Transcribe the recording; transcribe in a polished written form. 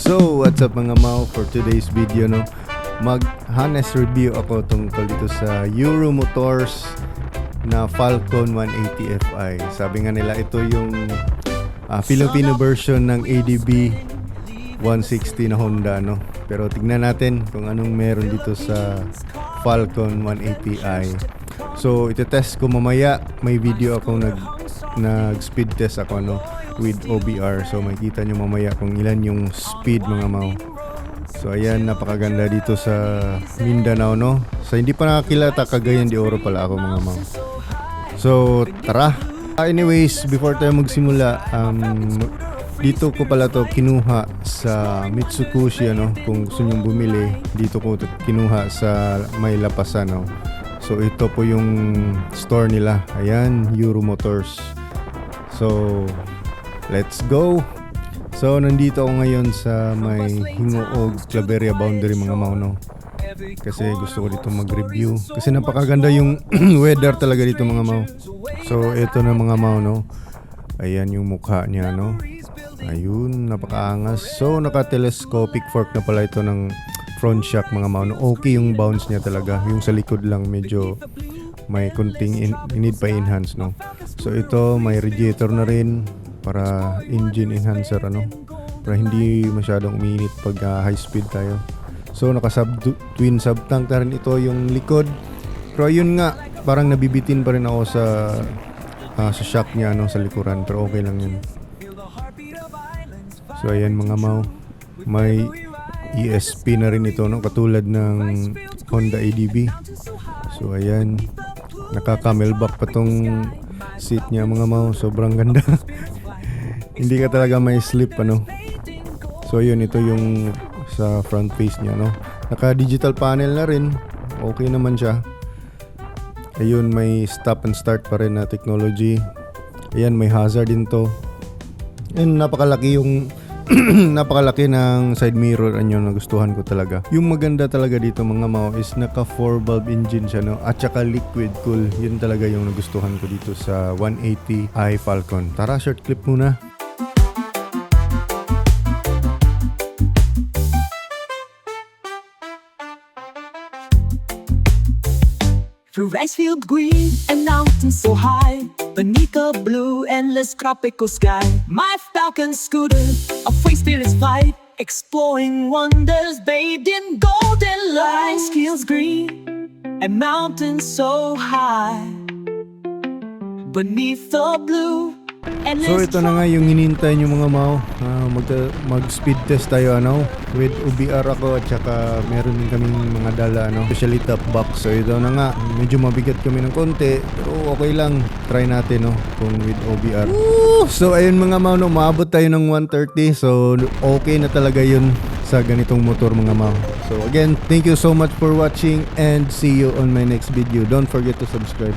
So, what's up mga Mau? For today's video, no, mag-harness review ako tungkol dito sa Euro Motors na Falcon 180 Fi. Sabi nga nila ito yung Filipino version ng ADB 160 na Honda, no. Pero tignan natin kung anong meron dito sa Falcon 180i. So, ite-test ko mamaya. May video akong nag-speed test ako, no, with OBR. So makikita nyo mamaya kung ilan yung speed mga Mau. So ayan, napakaganda dito sa Mindanao, no. Sa hindi pa nakakilata, Cagayan de Oro pala ako mga Mau. So tara. Anyways, before tayo magsimula, dito ko pala to kinuha sa Mitsukushi, no. Kung gusto nyo bumili, dito ko kinuha sa May Lapasan, no. So ito po yung store nila. Ayan, Euro Motors. So let's go! So, nandito ako ngayon sa may Hingoog Claveria boundary mga Mau, no? Kasi gusto ko dito mag-review. Kasi napakaganda yung weather talaga dito mga Mau. So, ito na mga Mau, no? Ayan yung mukha niya, no? Ayun, napakaangas. So, naka-telescopic fork na pala ito ng front shock mga Mau, no? Okay yung bounce niya talaga. Yung sa likod lang medyo may kunting need pa enhance, no? So, ito may radiator na rin para engine enhancer, ano, para hindi masyadong uminit pag high speed tayo. So naka twin sub tank na rin ito yung likod. Pero yun nga, parang nabibitin pa rin ako sa shock niya, ano, sa likuran, pero okay lang yun. So ayan mga Mau, may ESP na rin ito, no, katulad ng Honda ADB. So ayan, naka-camelback pa tong seat niya mga Mau, sobrang ganda. Hindi ka talaga may slip, ano. So yun, ito yung sa front face niya, no. Naka digital panel na rin. Okay naman siya. Ayun, may stop and start pa rin na technology. Ayan, may hazard din to. And napakalaki yung napakalaki ng side mirror, anyo, nagustuhan ko talaga. Yung maganda talaga dito mga Mau is naka 4 valve engine siya, no, at saka liquid cool. Yun talaga yung nagustuhan ko dito sa 180i Falcon. Tara, short clip muna. Through rice field green and mountains so high, beneath a blue endless tropical sky, my Falcon scooter, a free spirit's flight, exploring wonders bathed in golden light. Fields green and mountains so high, beneath the blue. So ito na nga yung hinintay nyo mga Mau. Mag-speed test tayo, ano, with OBR ako, at saka meron din kaming mga dala, ano, especially top box. So ito na nga, medyo mabigat kami ng konti, pero okay lang, try natin, no, kung with OBR. So ayun mga Mau, no, maabot tayo ng 130. So okay na talaga yun sa ganitong motor mga Mau. So again, thank you so much for watching and see you on my next video. Don't forget to subscribe.